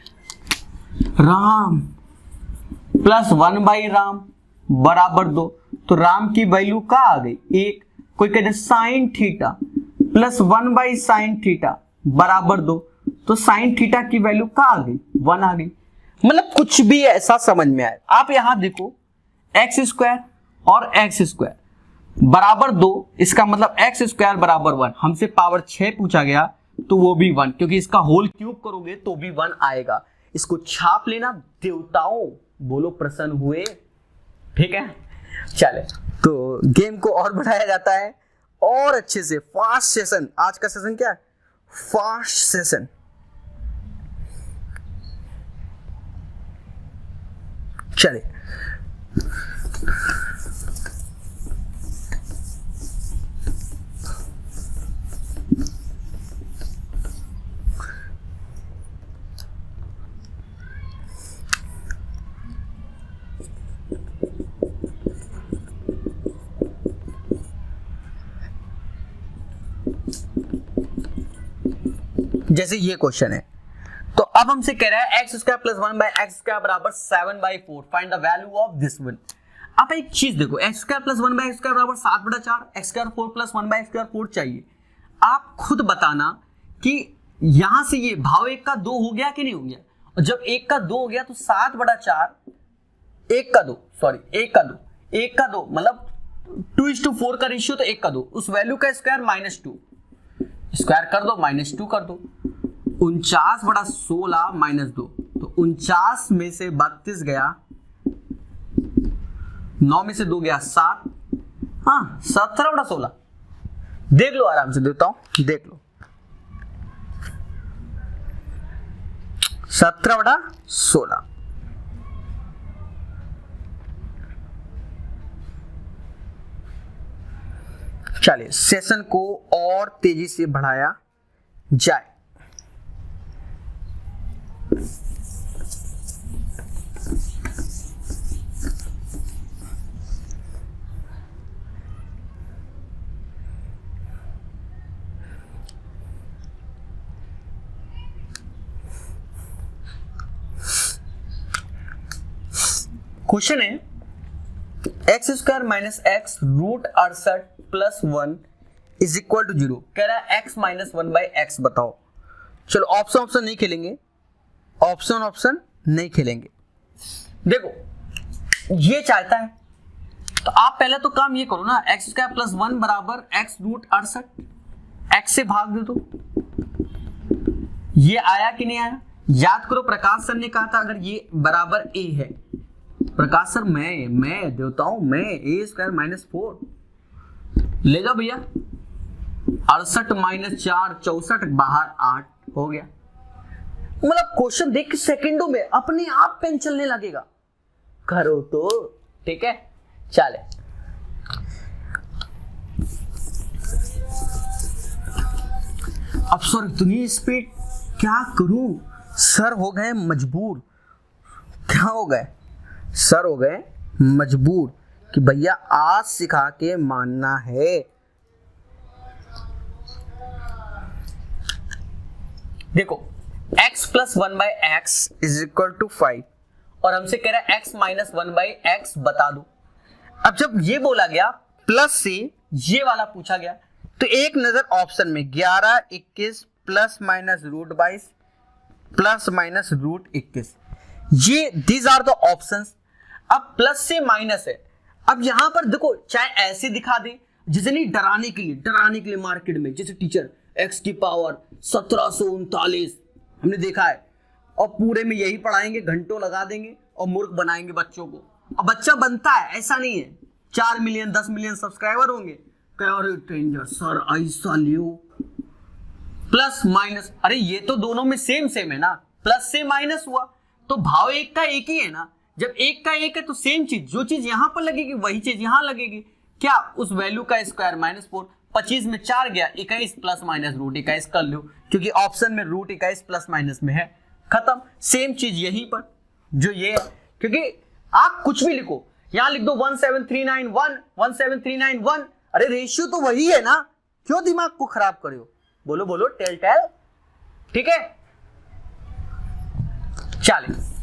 S1: राम प्लस 1/राम बराबर 2, तो राम की वैल्यू क्या आ गई 1। कोई कहते साइन थीटा प्लस 1/साइन थीटा बराबर 2, तो साइन थीटा की वैल्यू क्या आ गई 1 आ गई। मतलब कुछ भी ऐसा समझ में आए। आप यहां देखो x² और x² बराबर 2, इसका मतलब x² बराबर 1। हमसे पावर 6 पूछा गया तो वो भी 1, क्योंकि इसका होल क्यूब करोगे तो भी 1 आएगा। इसको छाप लेना, देवताओं बोलो प्रसन्न हुए, ठीक है। चले, तो गेम को और बढ़ाया जाता है और अच्छे से। फास्ट सेशन, आज का सेशन क्या है? Fast session. चले, जैसे ये क्वेश्चन है, तो अब हमसे कह रहा है x square plus 1 by x square बराबर 7/4, find the value of this one. अब एक चीज देखो, x square plus 1 by x square बराबर 7/4, x square 4 plus 1 by x square 4 चाहिए। आप खुद बताना कि यहां से ये भाव 1 का 2 हो गया कि नहीं हो गया, और जब 1 का 2 हो गया तो 7/4 1 का 2, सॉरी 1 का 2, 1 का 2 मतलब 2:4 का रेशियो, तो 1 का 2, उस वैल्यू का स्क्वायर -2, स्क्वायर कर दो, -2 कर दो। 49/16 -2, तो 49 में से 32 गया, 9 में से 2 गया 7, हाँ 17/16। देख लो, आराम से देता हूं, देख लो 17/16। चलिए सेशन को और तेजी से बढ़ाया जाए। क्वेश्चन है x square minus x root 68 plus 1 is equal to 0। कह रहा है एक्स माइनस 1 बाई एक्स बताओ। चलो ऑप्शन नहीं खेलेंगे, ऑप्शन नहीं खेलेंगे। देखो ये चाहता है, तो आप पहले तो काम ये करो ना, एक्स स्क्वायर प्लस 1 बराबर एक्स रूट 68, एक्स से भाग दे दो। ये आया कि नहीं आया? याद करो प्रकाश सर ने कहा था अगर ये बराबर ए है, प्रकाश सर मैं देता हूं, मैं ए स्क्वायर माइनस 4 ले जाओ भैया, 68 माइनस 4 64, बाहर 8 हो गया। मतलब क्वेश्चन देख के सेकंडों में अपने आप पेन चलने लगेगा। करो तो ठीक है। चले अब सर इतनी स्पीड क्या करूं, सर हो गए मजबूर। क्या हो गए? सर हो गए मजबूर कि भैया आज सिखा के मानना है। देखो x plus 1 by x is equal to 5 और हमसे कह रहा है x माइनस 1 बाई एक्स बता दो। अब जब ये बोला गया प्लस से ये वाला पूछा गया, तो एक नजर ऑप्शन में 11 21 plus minus root 22 plus minus root 21, ये दीज आर द ऑप्शंस। अब प्लस से माइनस है, अब यहां पर देखो चाहे ऐसे दिखा दे, जितनी डराने के लिए मार्केट में, जैसे टीचर x की पावर 1739 हमने देखा है, और पूरे में यही पढ़ाएंगे, घंटों लगा देंगे और मूर्ख बनाएंगे बच्चों को। अब बच्चा बनता है, ऐसा नहीं है 4 मिलियन 10 मिलियन सब्सक्राइबर होंगे, सर ऐसा लियो प्लस माइनस, अरे ये तो दोनों में सेम है ना, प्लस से माइनस हुआ तो भाव एक का एक ही है ना। जब एक का एक है तो सेम चीज, जो चीज यहां पर लगेगी वही चीज यहां लगेगी। क्या? उस वैल्यू का स्क्वायर -4, 25 में 4 गया 21 प्लस माइनस रूट 21 कर लो, क्योंकि ऑप्शन में रूट 21 प्लस माइनस में है। खत्म। सेम चीज यहीं पर जो ये है, क्योंकि आप कुछ भी लिखो, यहां लिख दो 17391 17391, अरे रेशियो तो वही है ना, क्यों दिमाग को खराब करे हो? बोलो बोलो टेल टेल, ठीक है। चलिए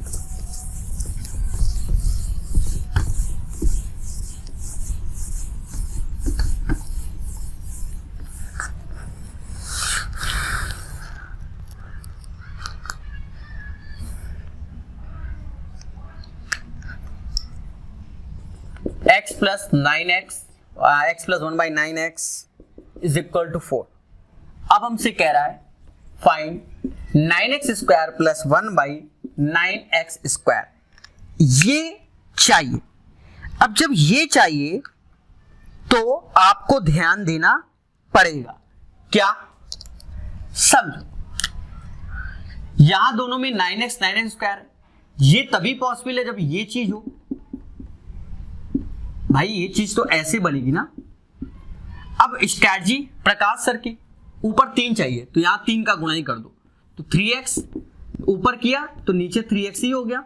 S1: x plus 9x x plus 1 by 9x is equal to 4। अब हमसे कह रहा है find 9x square plus 1 by 9x square, ये चाहिए। अब जब ये चाहिए तो आपको ध्यान देना पड़ेगा क्या, समझो यहां दोनों में 9x 9x स्क्वायर है, ये तभी पॉसिबल है जब ये चीज हो। भाई ये चीज तो ऐसे बनेगी ना। अब स्ट्रैटेजी प्रकाश सर की, ऊपर 3 चाहिए तो यहां 3 का गुणा ही कर दो, तो 3x ऊपर किया तो नीचे 3x ही हो गया,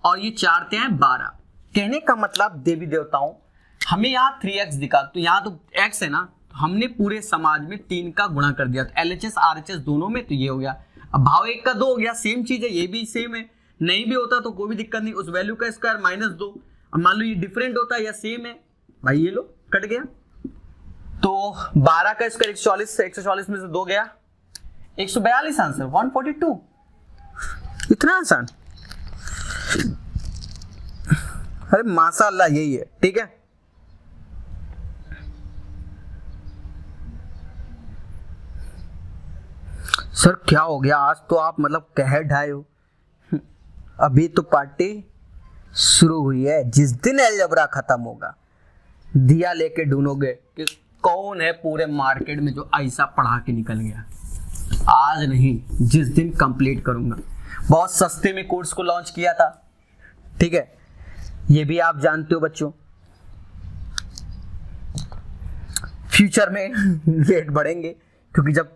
S1: और ये 4 हैं 12। कहने का मतलब देवी देवताओं हमें यहाँ 3x दिखा, तो यहाँ तो x है ना, तो हमने पूरे समाज में 3 का गुणा कर दिया, तो LHS RHS दोनों में, तो ये हो गया। अब भाव 1 का 2 हो गया, सेम चीज है, ये भी सेम है, नहीं भी होता तो कोई भी दिक्कत नहीं, उस वैल्यू का स्क्वायर -2। अब मान लो ये डिफरेंट होता है या सेम है, भाई ये लो कट गया, तो 12 का स्क्वायर 144, 144 में से 2 गया 142, आंसर 142। इतना आसान, अरे माशाअल्लाह यही है, ठीक है। सर क्या हो गया आज तो आप मतलब कह ढाए हो। अभी तो पार्टी शुरू हुई है, जिस दिन अलजबरा खत्म होगा दिया लेके ढूंढोगे कि कौन है पूरे मार्केट में जो ऐसा पढ़ा के निकल गया। आज नहीं, जिस दिन कंप्लीट करूंगा। बहुत सस्ते में कोर्स को लॉन्च किया था, ठीक है, ये भी आप जानते हो बच्चों। फ्यूचर में रेट बढ़ेंगे क्योंकि जब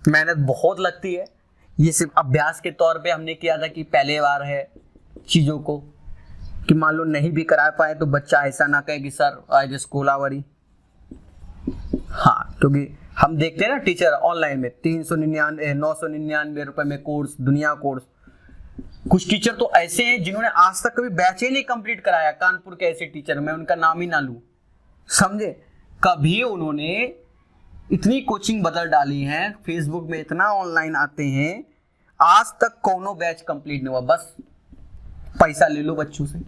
S1: मेहनत बहुत लगती है। ये सिर्फ अभ्यास के तौर पे हमने किया था कि पहले बार है चीज़ों को, कि मान लो नहीं भी करा पाए तो बच्चा ऐसा ना कहे कि सर आई जस्ट कोलावरी। हाँ, क्योंकि हम देखते हैं ना टीचर ऑनलाइन में 399 999 रुपए में कोर्स, दुनिया कोर्स। कुछ टीचर तो ऐसे हैं जिन्होंने आज तक कभी बैच ही नहीं कंप्लीट कराया। कानपुर के ऐसे टीचर, मैं उनका नाम ही ना लूं, समझे, कभी उन्होंने इतनी कोचिंग बदल डाली है, फेसबुक में इतना ऑनलाइन आते हैं, आज तक कोनो बैच कंप्लीट नहीं हुआ। बस पैसा ले लो बच्चों से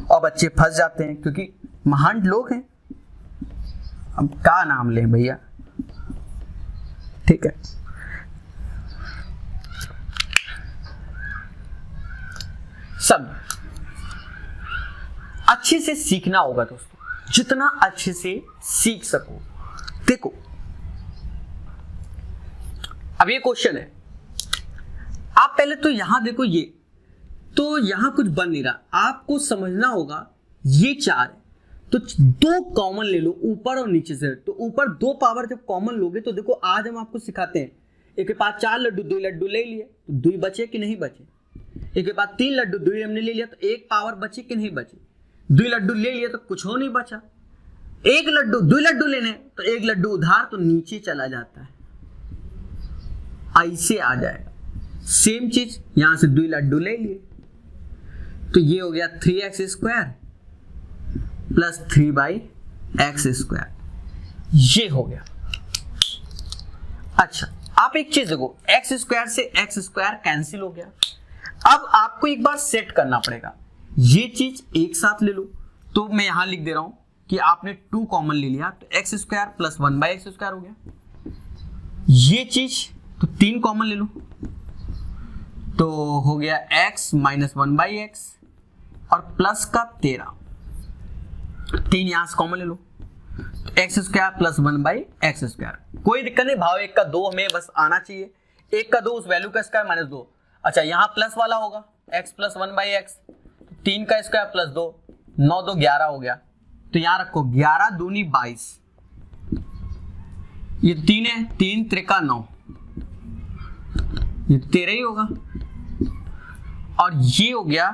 S1: और बच्चे फंस जाते हैं क्योंकि महान लोग हैं। अब क्या नाम लें भैया, ठीक है। सब अच्छे से सीखना होगा दोस्तों, जितना अच्छे से सीख सको। देखो अब ये क्वेश्चन है, आप पहले तो यहां देखो, ये तो यहां कुछ बन नहीं रहा, आपको समझना होगा ये 4 है तो 2 कॉमन ले लो ऊपर और नीचे से। तो ऊपर 2 पावर जब कॉमन लोगे तो देखो आज हम आपको सिखाते हैं, एक के पास 4 लड्डू, 2 लड्डू ले लिए तो 2 बचे कि नहीं बचे। एक के पास 3 लड्डू, 2 हमने ले लिया तो 1 पावर बचे कि नहीं बचे। 2 लड्डू ले लिया तो कुछ हो नहीं बचा। 1 लड्डू, 2 लड्डू लेने तो 1 लड्डू उधार, तो नीचे चला जाता है, ऐसे आ जाएगा। सेम चीज यहां से 2 लड्डू ले लिए तो ये हो गया 3x square plus 3/x square, ये हो गया। अच्छा, आप एक चीज देखो, x स्क्वायर से x स्क्वायर कैंसिल हो गया। अब आपको एक बार सेट करना पड़ेगा, ये चीज एक साथ ले लो। तो मैं यहां लिख दे रहा हूं कि आपने 2 कॉमन ले लिया तो x square plus 1/x square हो गया। ये चीज तो 3 कॉमन ले लो तो हो गया x माइनस 1/x और प्लस का 13, 3 यहां से कॉमन ले लो, x square plus 1/x square. कोई दिक्कत नहीं, भाव 1 का 2 हमें बस आना चाहिए। 1 का 2 उस वैल्यू का स्क्वायर माइनस 2। अच्छा, यहां प्लस वाला होगा x प्लस 1/x, 3 का स्क्वायर प्लस 2, 9 2 11 हो गया। तो यहां रखो 11 दूनी 22, ये 3 है, 3 त्रिका 9, ये 13 ही होगा। और ये हो गया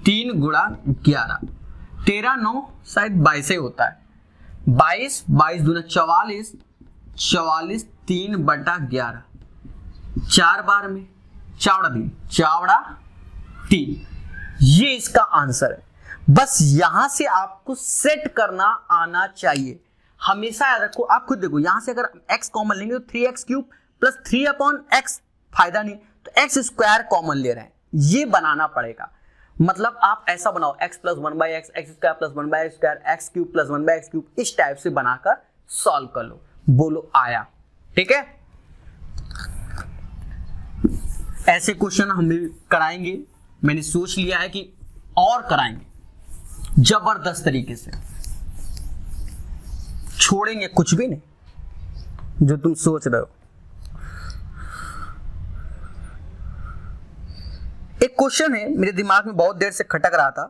S1: 3 गुणा 11, 13 9 शायद 22 ही होता है। 22 22 दूना 44, 44 3/11, 4 बार में चावड़ा 3, चावड़ा 3, ये इसका आंसर है। बस यहां से आपको सेट करना आना चाहिए। हमेशा याद रखो, आप खुद देखो, यहां से अगर x कॉमन लेंगे तो 3x क्यूब प्लस 3/x, फायदा नहीं, तो x स्क्वायर कॉमन ले रहे हैं, ये बनाना पड़ेगा। मतलब आप ऐसा बनाओ x plus 1/x, x square plus 1/x square, x cube plus 1/x cube, इस टाइप से बनाकर सॉल्व कर लो। बोलो आया, ठीक है। ऐसे क्वेश्चन हम भी कराएंगे, मैंने सोच लिया है कि और कराएंगे, जबरदस्त तरीके से, छोड़ेंगे कुछ भी नहीं जो तुम सोच रहे हो। एक क्वेश्चन है मेरे दिमाग में बहुत देर से खटक रहा था,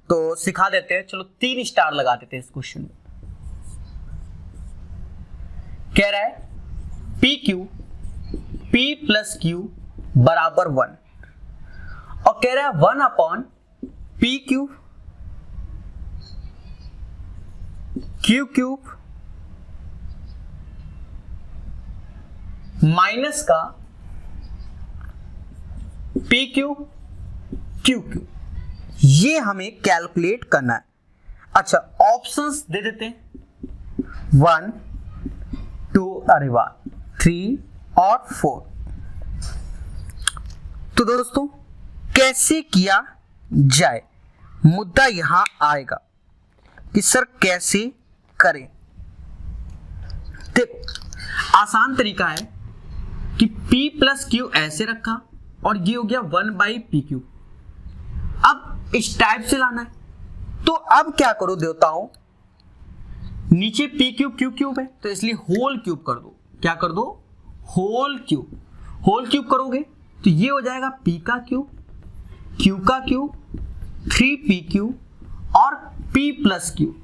S1: तो सिखा देते हैं। चलो 3 स्टार लगा देते हैं इस क्वेश्चन में। कह रहा है P Q P plus Q बराबर 1, और कह रहा है 1 upon P Q Q cube minus का पी क्यू क्यू क्यू, ये हमें कैलकुलेट करना है। अच्छा, ऑप्शंस दे देते हैं 1 2 अरे वाह 3 और 4। तो दोस्तों कैसे किया जाए, मुद्दा यहां आएगा कि सर कैसे करें। देखो आसान तरीका है कि P प्लस क्यू ऐसे रखा और ये हो गया 1 बाई पी क्यू। अब इस टाइप से लाना है, तो अब क्या करो देवताओं, नीचे पी क्यूब क्यू क्यूब है तो इसलिए होल क्यूब कर दो। क्या कर दो? Whole cube. होल क्यूब करोगे तो ये हो जाएगा पी का क्यूब क्यू का क्यूब 3 PQ और P प्लस क्यू,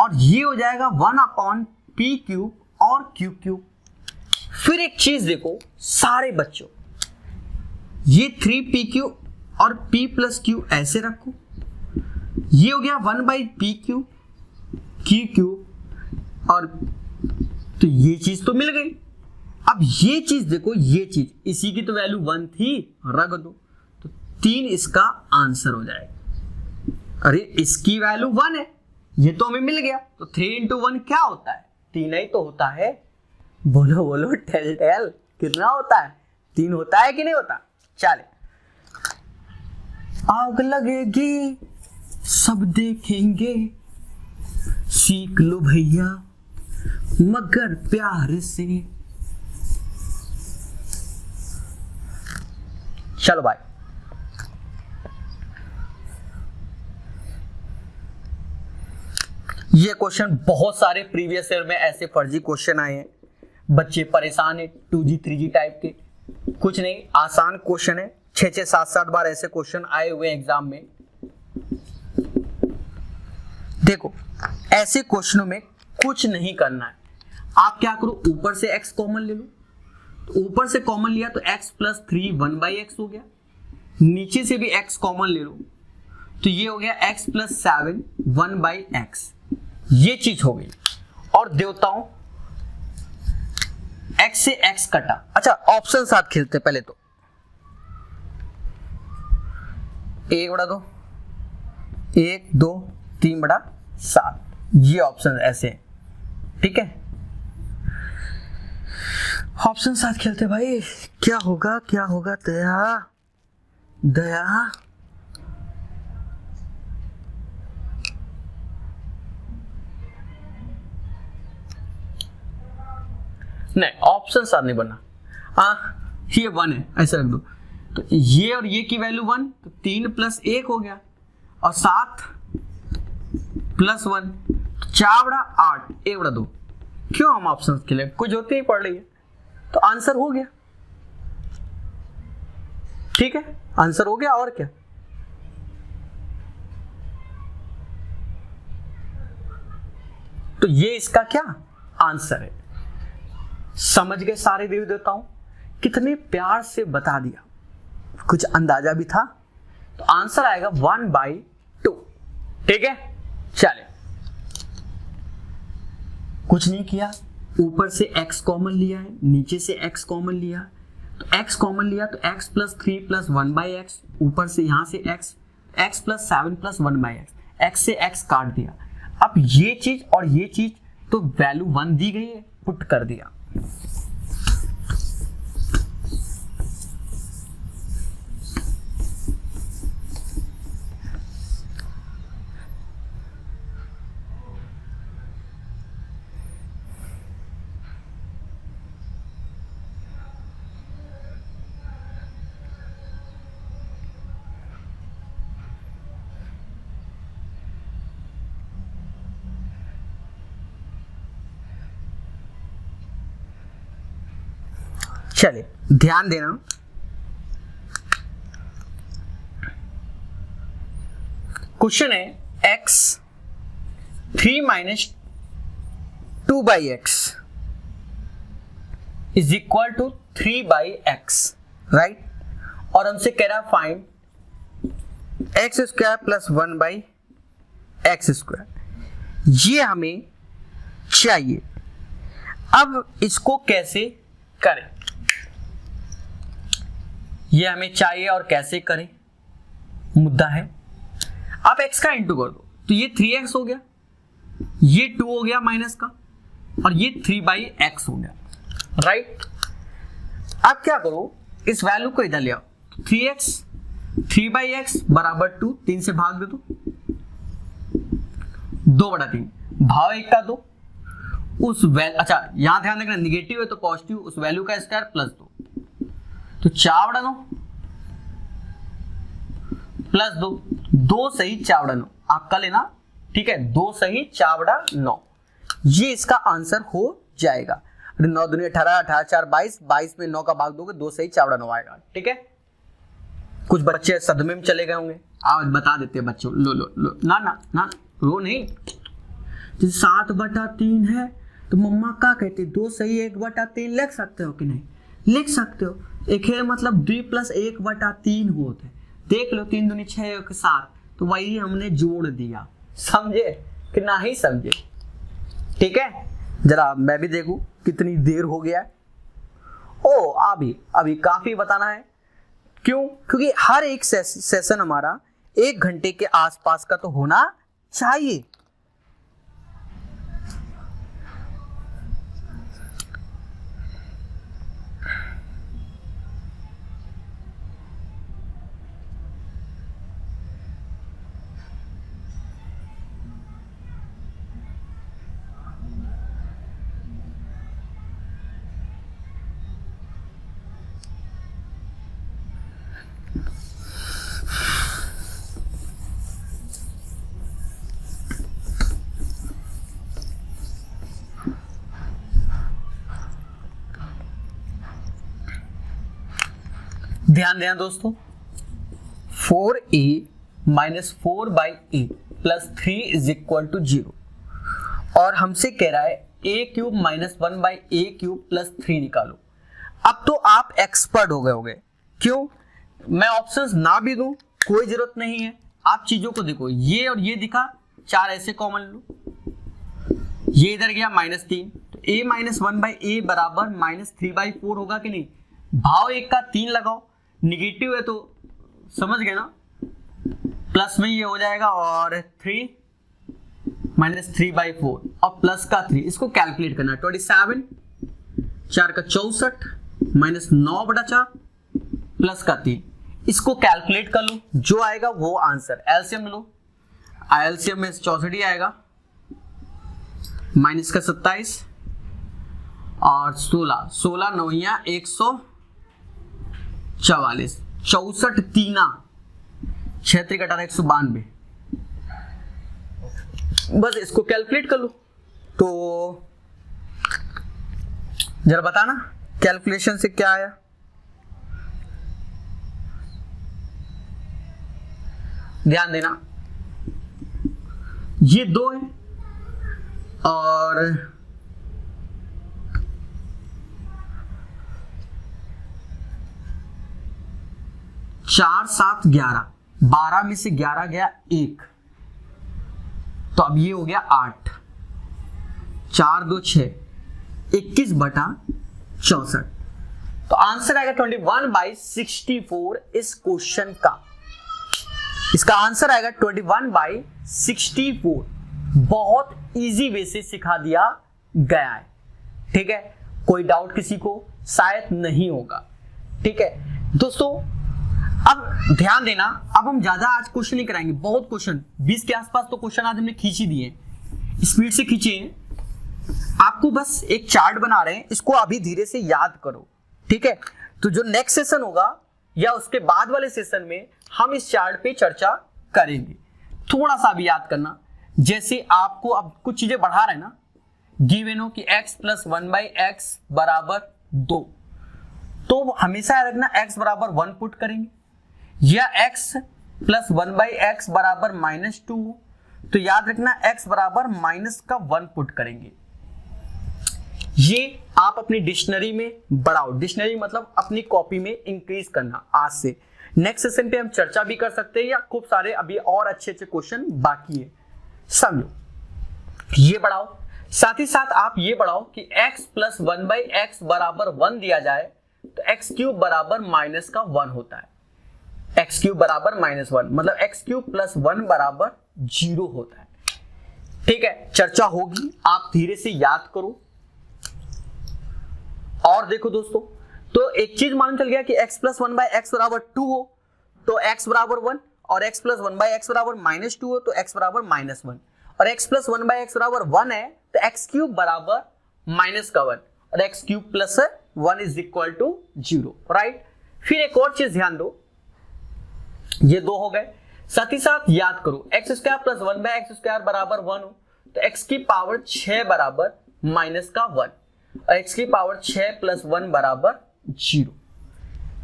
S1: और ये हो जाएगा 1 अपॉन पी क्यूब और क्यू क्यूब। फिर एक चीज देखो सारे बच्चों, ये 3PQ और P प्लस क्यू ऐसे रखो, ये हो गया 1 by P Q Q Q, और तो ये चीज तो मिल गई। अब ये चीज देखो, ये चीज इसी की तो वैल्यू 1 थी, रख दो तो 3 इसका आंसर हो जाएगा। अरे इसकी वैल्यू 1 है, ये तो हमें मिल गया, तो 3 इंटू 1 क्या होता है? 3 ही तो होता है। बोलो बोलो टेल टेल, कितना होता है? 3 होता है कि नहीं होता? चले, आग लगेगी सब देखेंगे, सीख लो भैया मगर प्यार से। चलो भाई, ये क्वेश्चन बहुत सारे प्रीवियस ईयर में ऐसे फर्जी क्वेश्चन आए हैं, बच्चे परेशान है 2G 3G टाइप के। कुछ नहीं, आसान क्वेश्चन है, 6 7 बार ऐसे क्वेश्चन आए हुए एग्जाम में। देखो ऐसे क्वेश्चनों में कुछ नहीं करना है, आप क्या करो ऊपर से x कॉमन ले लो, तो ऊपर से कॉमन लिया तो x प्लस 3 1 बाई एक्स हो गया, नीचे से भी x कॉमन ले लो तो ये हो गया x प्लस 7 1 बाई एक्स, ये चीज हो गई। और देवताओं x से x कटा। अच्छा ऑप्शन साथ खेलते पहले तो, 1/2 1 2 3/7, ये ऑप्शन ऐसे है, ठीक है। ऑप्शन साथ खेलते भाई, क्या होगा क्या होगा? दया दया नहीं, ऑप्शन साथ नहीं बनना। ये 1 है ऐसे रख दो, तो ये और ये की वैल्यू 1, तो 3 प्लस 1 हो गया, और 7 प्लस 1 4/8 1/2। क्यों हम ऑप्शन खेले? कुछ होती ही पड़ रही है, तो आंसर हो गया, ठीक है, आंसर हो गया। और क्या, तो ये इसका क्या आंसर है। समझ गए सारे देवी देवताओं? कितने प्यार से बता दिया, कुछ अंदाजा भी था, तो आंसर आएगा 1/2, ठीक है। चले, कुछ नहीं किया, ऊपर से x कॉमन लिया है, नीचे से x कॉमन लिया, तो x कॉमन लिया तो x plus 3 plus 1 by x, ऊपर से यहां से x plus 7 plus 1 by x से x काट दिया। अब ये चीज और ये चीज तो वैल्यू 1 दी गई है, पुट कर दिया। चलिए ध्यान देना, क्वेश्चन है x 3 minus 2/x is equal to 3/x, right. और हमसे कह रहा है find x square plus 1/x², ये हमें चाहिए। अब इसको कैसे करें, ये हमें चाहिए और कैसे करें मुद्दा है। आप x का इंटू कर दो तो ये 3x हो गया, ये 2 हो गया माइनस का, और ये 3/x हो गया, राइट। अब क्या करो, इस वैल्यू को इधर ले आओ, 3x 3/x बराबर 2, 3 से भाग दे दो, 2/3, भाव 1 का 2, उस वैल्यू, अच्छा यहां ध्यान रखना निगेटिव है तो पॉजिटिव, उस वैल्यू का स्क्वायर प्लस 2, तो 4/9 प्लस 2, 2 सही 4/9 आपका लेना, ठीक है, 2 सही 4/9, ये इसका आंसर हो जाएगा। 9 दूनी 18, 18 4 22, 22 में 9 का भाग दोगे 2 सही 4/9 आएगा, ठीक है। कुछ बच्चे सदमे में चले गए होंगे, आज बता देते हैं बच्चों, लो लो लो, ना ना ना रो नहीं, 7/3 है तो मम्मा क्या कहते, 2 सही 1/3 लिख सकते हो कि नहीं, लिख सकते हो, एक है मतलब 2 + 1/3 होते, देख लो 3 दूनी 6 1 7, तो वही हमने जोड़ दिया, समझे कि नहीं समझे, ठीक है। जरा मैं भी देखूं कितनी देर हो गया है। ओ अभी काफी बताना है, क्यों, क्योंकि हर एक सेशन हमारा 1 घंटे के आसपास का तो होना चाहिए। ध्यान देना दोस्तों, 4a minus 4/a plus 3 is equal to 0, और हमसे कह रहा है a³ माइनस 1/a³ प्लस 3 निकालो। अब तो आप एक्सपर्ट हो गए होंगे, क्यों, मैं ऑप्शंस ना भी दूं कोई जरूरत नहीं है, आप चीजों को देखो, ये और ये दिखा, 4 ऐसे कॉमन लो, ये इधर गया -3, तो a माइनस 1/a बराबर -3/4 होगा कि नहीं, भाव 1 का 3 लगाओ, निगेटिव है तो समझ गए ना, प्लस में ये हो जाएगा, और 3 -3/4 और प्लस का 3, इसको कैलकुलेट करना, 27 4 का 64 -9/4 प्लस का 3, इसको कैलकुलेट कर लो, जो आएगा वो आंसर। एलसीएम लो, एलसीएम में 64 आएगा, माइनस का 27 और 16 16 9 144, 64 3 76 18 192, बस इसको कैलकुलेट कर लो। तो जरा बताना कैलकुलेशन से क्या आया, ध्यान देना, ये 2 है और 4 7 11, 12 में से 11 गया 1, तो अब ये हो गया 8, 4 2 6, 21/64, तो आंसर आएगा 21/64 इस क्वेश्चन का, इसका आंसर आएगा 21/64। बहुत इजी वे से सिखा दिया गया है, ठीक है, कोई डाउट किसी को शायद नहीं होगा, ठीक है दोस्तों। अब ध्यान देना, अब हम ज्यादा आज क्वेश्चन नहीं कराएंगे, बहुत क्वेश्चन 20 के आसपास तो क्वेश्चन आज हमने खींच ही दिए, स्पीड से खींचे हैं, आपको बस एक चार्ट बना रहे हैं, इसको अभी धीरे से याद करो, ठीक है। तो जो नेक्स्ट सेशन होगा या उसके बाद वाले सेशन में हम इस चार्ट पे चर्चा करेंगे, थोड़ा सा भी याद करना, जैसे आपको अब कुछ चीजें बढ़ा रहे हैं ना, गिवन हो कि x + 1/x बराबर 2, तो हमेशा याद रखना x बराबर 1 पुट करेंगे, या x प्लस 1/x बराबर -2 हो तो याद रखना x बराबर माइनस का 1 पुट करेंगे। ये आप अपनी डिक्शनरी में बढ़ाओ, डिक्शनरी मतलब अपनी कॉपी में इंक्रीज करना। आज से नेक्स्ट सेशन पे हम चर्चा भी कर सकते हैं, या खूब सारे अभी और अच्छे अच्छे क्वेश्चन बाकी है, समझो। ये बढ़ाओ, साथ ही साथ आप ये बढ़ाओ कि x प्लस 1/x बराबर 1 दिया जाए तो x क्यूब बराबर माइनस का 1 होता है। x क्यूब बराबर -1 मतलब x क्यूब प्लस 1 बराबर 0 होता है। ठीक है, चर्चा होगी, आप धीरे से याद करो। और देखो दोस्तों, तो एक चीज मालूम चल गया कि x प्लस 1/x बराबर 2 हो तो x बराबर 1, और x प्लस 1/x बराबर -2 हो तो x बराबर -1, और x प्लस 1/x बराबर 1 है तो x क्यूब बराबर माइनस का 1, और x cube plus 1 is equal to 0, right. फिर एक और चीज ध्यान दो, ये 2 हो गए, साथ ही साथ याद करो x square plus 1/x square बराबर 1 हो तो x की पावर 6 बराबर माइनस का 1, और x की पावर 6 प्लस 1 बराबर 0।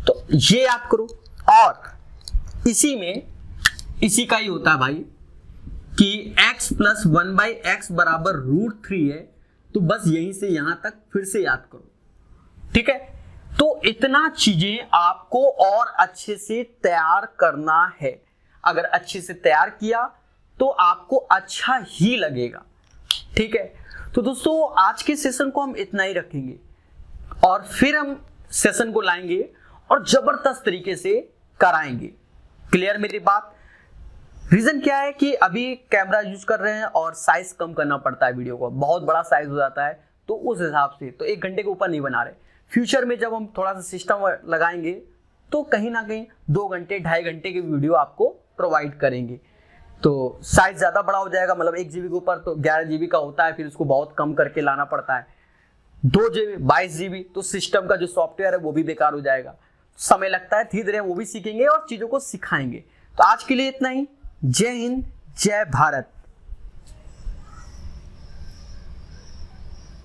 S1: तो ये याद करो। और इसी का ही होता है भाई कि x प्लस 1/x बराबर √3 है, तो बस यहीं से यहां तक फिर से याद करो। ठीक है, तो इतना चीजें आपको और अच्छे से तैयार करना है। अगर अच्छे से तैयार किया तो आपको अच्छा ही लगेगा। ठीक है, तो दोस्तों आज के सेशन को हम इतना ही रखेंगे, और फिर हम सेशन को लाएंगे और जबरदस्त तरीके से कराएंगे। क्लियर मेरी बात? रीजन क्या है कि अभी कैमरा यूज कर रहे हैं और साइज कम करना पड़ता है, वीडियो को बहुत बड़ा साइज हो जाता है, तो उस हिसाब से तो 1 घंटे के ऊपर नहीं बना रहे। फ्यूचर में जब हम थोड़ा सा सिस्टम लगाएंगे तो कहीं ना कहीं 2 घंटे 2.5 घंटे की वीडियो आपको प्रोवाइड करेंगे, तो साइज ज्यादा बड़ा हो जाएगा। मतलब 1 GB के ऊपर तो 11 GB का होता है, फिर उसको बहुत कम करके लाना पड़ता है। 2 GB 22 GB तो सिस्टम का जो सॉफ्टवेयर है वो भी बेकार हो जाएगा, समय लगता है। धीरे धीरे वो भी सीखेंगे और चीजों को सिखाएंगे। तो आज के लिए इतना ही। जय हिंद, जय भारत।